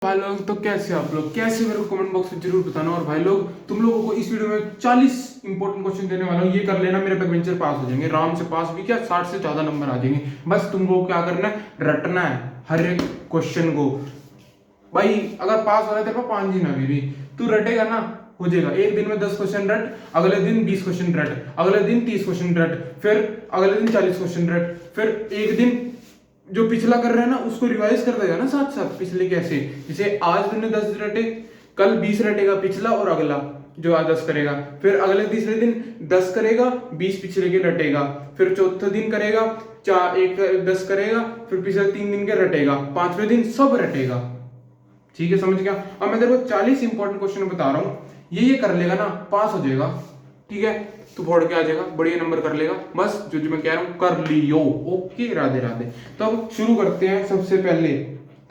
भाई लोग तो कैसे आप लोग कैसे मेरे को कमेंट बॉक्स में जरूर बताना। और भाई लोग तुम लोगों को इस वीडियो में 40 इंपॉर्टेंट क्वेश्चन देने वाला हूँ, ये कर लेना, मेरे बैकबेंचर पास हो जाएंगे आराम से। पास भी क्या 60 से ज्यादा नंबर आ जाएंगे। बस तुम लोगों को क्या करना है, रटना है हर एक क्वेश्चन को। भाई अगर पास हो रहा है तेरे पास 5 दिन अभी भी, तू रटेगा ना, हो जाएगा। एक दिन में 10 क्वेश्चन रट, अगले दिन 20 क्वेश्चन रट, अगले दिन 30 क्वेश्चन रट, फिर अगले दिन 40 क्वेश्चन रट, फिर एक दिन जो पिछला कर रहे हैं ना उसको रिवाइज कर देगा ना साथ साथ पिछले कैसे। जैसे आज तूने 10 रटे, कल 20 रटेगा पिछला और अगला जो आज 10 करेगा, फिर अगले तीसरे दिन 10 करेगा, 20 पिछले के रटेगा, फिर चौथे दिन करेगा 10 करेगा, फिर पिछले 3 दिन के रटेगा, 5वें दिन सब रटेगा। ठीक है, समझ गया। अब मैं तेरे को 40 इंपॉर्टेंट क्वेश्चन बता रहा हूँ, ये कर लेगा ना पास हो जाएगा। ठीक है, तू फोड़ के आ जाएगा, बढ़िया नंबर कर लेगा। बस जो मैं कह रहा हूँ कर लियो। ओके, राधे राधे। तो अब शुरू करते हैं। सबसे पहले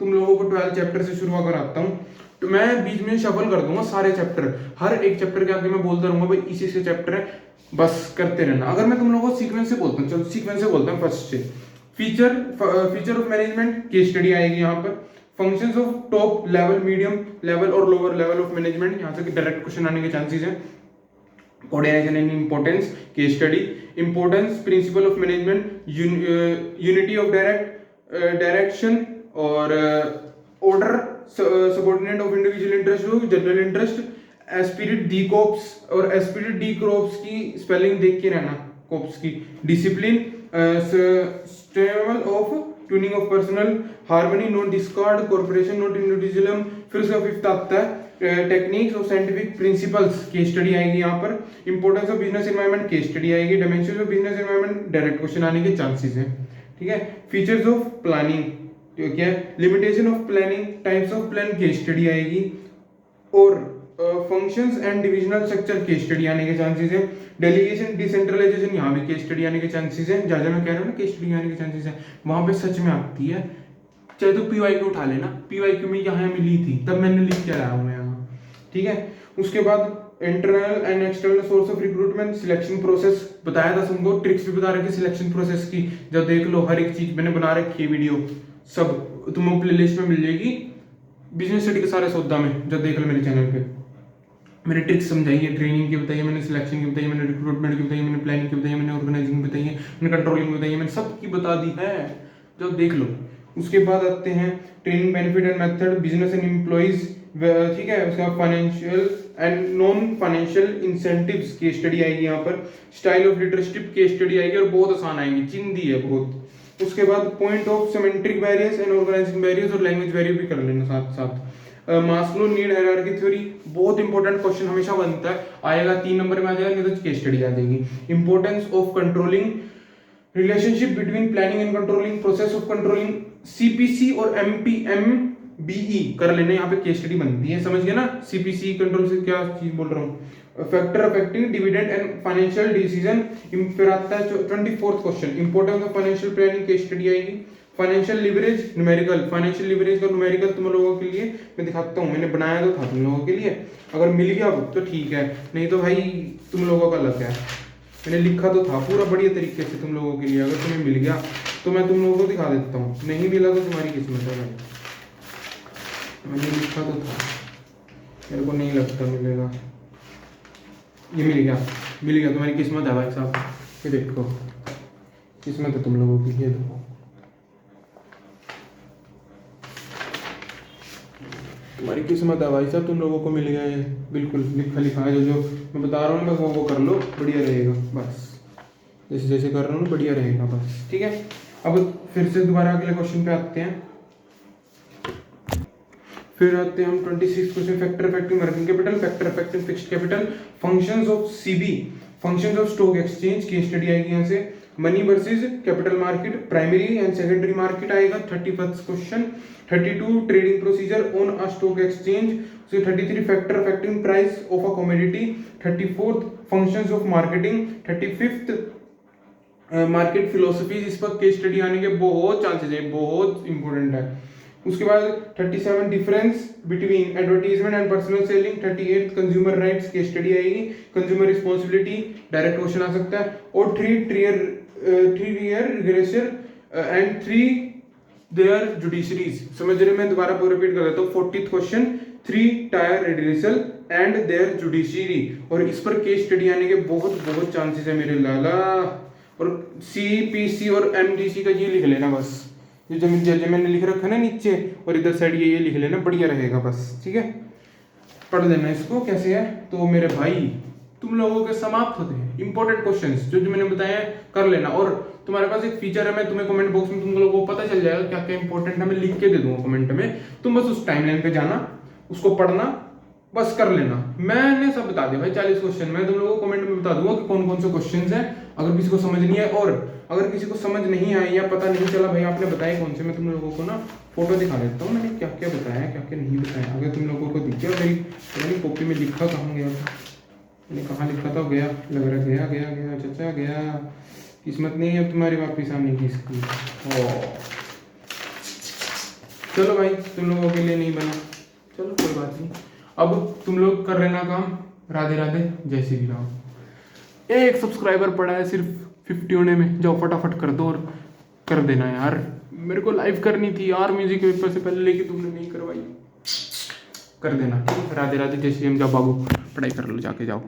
तुम लोगों को 12 चैप्टर से शुरुआत कराता हूँ। तो मैं बीच में शफल कर दूंगा सारे चैप्टर, हर एक चैप्टर के आगे मैं बोलता रहूंगा भाई इसी से चैप्टर है, बस करते रहना। अगर मैं तुम लोगों को सीक्वेंस से बोलता हूँ, चलो सीक्वेंस से बोलता हूँ फर्स्ट से। Feature of management case study आएगी यहाँ पर। Functions of top level, medium level और लोअर लेवल ऑफ मैनेजमेंट, यहाँ से डायरेक्ट क्वेश्चन आने के चांसेस हैं। Coordination and importance case study. Importance principle of management, unity of direction और order subordinate of individual interest to general interest. Esprit de corps और esprit de crops की spelling देख के रहना, कोप्स की। Discipline, stable of tuning of personal harmony, not discord, corporation not individualism. फिर उसका fifth आता है techniques of scientific principles case study आएगी यहाँ पर। Importance of business environment case study आएगी। Dimensions of business environment direct question आने के चांसेस हैं। ठीक है, फीचर्स ऑफ प्लानिंग, क्या है, limitation of planning, types of plan case study आएगी। और functions and divisional structure case study आने के चांसेस है। डेलीगेशन डिसेंट्रलाइजेशन यहाँ भी केस स्टडी आने के चांसेस है। जहाँ जहाँ मैं कह रहा हूँ ना केस स्टडी आने के चांसेस है, वहां पे सच में आती है। चाहे तो पीवाईक्यू उठा लेना, पीवाईक्यू में यहाँ मिली थी तब मैंने लिख के लाया हूँ यहाँ। ठीक है, उसके बाद internal and external source of recruitment, selection process बताया था तुमको, ट्रिक्स भी बता रखी सिलेक्शन प्रोसेस की। जब देख लो हर एक चीज मैंने बना रखी है, वीडियो सब तुमको प्ले लिस्ट में मिल जाएगी बिजनेस स्टडी के सारे सौदा में। जब देख लो मेरे चैनल पे मैंने ट्रिक्स समझाई है, ट्रेनिंग की बताई है, मैंने सिलेक्शन की बताई है, मैंने रिक्रूटमेंट की बताई है, मैंने प्लानिंग की बताई है, मैंने ऑर्गेनाइजिंग बताई है, मैंने कंट्रोलिंग बताई है, मैंने सबकी बता दी है। जब देख लो। उसके बाद आते हैं training benefit and method, business and employees. ठीक है, उसके बाद financial and non financial incentives की स्टडी आएगी यहाँ पर। स्टाइल ऑफ लीडरशिप की स्टडी आएगी और बहुत आसान आएगी, चिंदी है बहुत। उसके बाद point of symmetric barriers and organising barriers और लैंग्वेज बैरियर भी कर लेना साथ साथ। मास्लो नीड हायरार्की थ्योरी बहुत इंपॉर्टेंट क्वेश्चन हमेशा बनता है, आएगा 3 नंबर में आ जाएगा, नहीं तो केस स्टडी आ जाएगी। Importance of controlling, relationship between planning and controlling, process of controlling, CPC और एमपीएमबीई कर लेना, यहाँ पे केस स्टडी बनती है। समझ गए ना, सीपीसी कंट्रोल से क्या चीज बोल रहा हूँ। Factor affecting dividend and financial decision. फिर आता है 24th question, importance of financial planning case study आएगी। Financial leverage numerical, financial leverage का न्यूमेरिकल तुम लोगों के लिए मैं दिखाता हूँ, मैंने बनाया तो था तुम लोगों के लिए। अगर मिल गया तो ठीक है, नहीं तो भाई तुम लोगों का लग है। मैंने लिखा तो था पूरा बढ़िया तरीके से तुम लोगों के लिए, अगर तुम्हें मिल गया तो मैं तुम लोगों को दिखा देता हूँ, नहीं मिला तो तुम्हारी किस्मत है भाई। मैंने लिखा तो था, मेरे को नहीं लगता मिलेगा। ये मिल गया, मिल गया, तुम्हारी किस्मत है भाई साहब। ये देखो किस्मत है तुम लोगों की, ये देखो तुम्हारी किस्मत है भाई साहब, तुम लोगों को मिल गया है। बिल्कुल लिखा लिखा है, जो मैं बता रहा हूँ बस वो कर लो, बढ़िया रहेगा। बस जैसे जैसे कर रहा हूँ बढ़िया रहेगा बस। ठीक है, अब फिर से दोबारा अगले क्वेश्चन पे आते हैं। फिर आते हैं हम 26 question, factor affecting working capital, factor affecting fixed capital, functions of CB, functions of stock exchange की स्टडी आएगी यहाँ से। Money versus capital market, primary and secondary market आएगा 31st question. 32 trading procedure on a stock exchange. 33 factor affecting price of a commodity. 34th functions of marketing. 35th market philosophies, इस पर case study आने के बहुत chances है, बहुत important है। उसके बाद 37 difference between advertisement and personal selling. 38 consumer rights की स्टडी आएगी। कंज्यूमर रिस्पॉन्सिबिलिटी डायरेक्ट क्वेश्चन आ सकता है। और 3 year regression and 3 their judiciaries. समझ रहे, मैं दोबारा रिपीट कर देता हूँ। 40th question, 3 tier redressal and their judiciary. और इस पर केस स्टडी आने के बहुत बहुत चांसेस है मेरे लाला। और CPC और MDC का ये लिख लेना बस, जो जमीन जज मैंने लिख रखा है ना नीचे, और इधर साइड ये लिख लेना, बढ़िया रहेगा बस, ठीक है। पढ़ लेना इसको कैसे है। तो मेरे भाई तुम लोगों के समाप्त होते हैं इंपॉर्टेंट क्वेश्चंस जो जो मैंने बताया कर लेना। और तुम्हारे पास एक फीचर है, मैं तुम्हें कमेंट बॉक्स में तुम लोगों को पता चल जाएगा क्या क्या इंपॉर्टेंट है, मैं लिख के दे दूंगा कमेंट में। तुम बस उस टाइमलाइन पे जाना, उसको पढ़ना, बस कर लेना। मैंने सब बता दिया भाई 40 क्वेश्चन, मैं तुम लोगों को कमेंट में बता दूंगा कि कौन कौन से क्वेश्चन है। अगर किसी को समझ नहीं है, और अगर किसी को समझ नहीं आई या पता नहीं चला भाई आपने बताए कौन से, मैं तुम लोगों को ना फोटो दिखा देता हूँ मैंने क्या क्या बताया क्या क्या नहीं बताया। अगर तुम लोगों को दिख गया, मेरी कॉपी में लिखा कहाँ गया था, मैंने कहाँ लिखा था, गया लग रहा, गया गया गया चाचा गया। किस्मत नहीं है अब तुम्हारी वापिस आने की इसकी। चलो भाई तुम लोगों के लिए नहीं बना, चलो कोई बात नहीं। अब तुम लोग कर लेना काम। राधे राधे, जय श्री राम। एक सब्सक्राइबर पड़ा है सिर्फ 50 होने में, जाओ फटाफट कर दो और कर देना यार। मेरे को लाइव करनी थी यार म्यूजिक पेपर से पहले, लेकिन तुमने नहीं करवाई। कर देना, ठीक है। राधे राधे, जय श्री राम। जाओ बाबू पढ़ाई कर लो, जाके जाओ।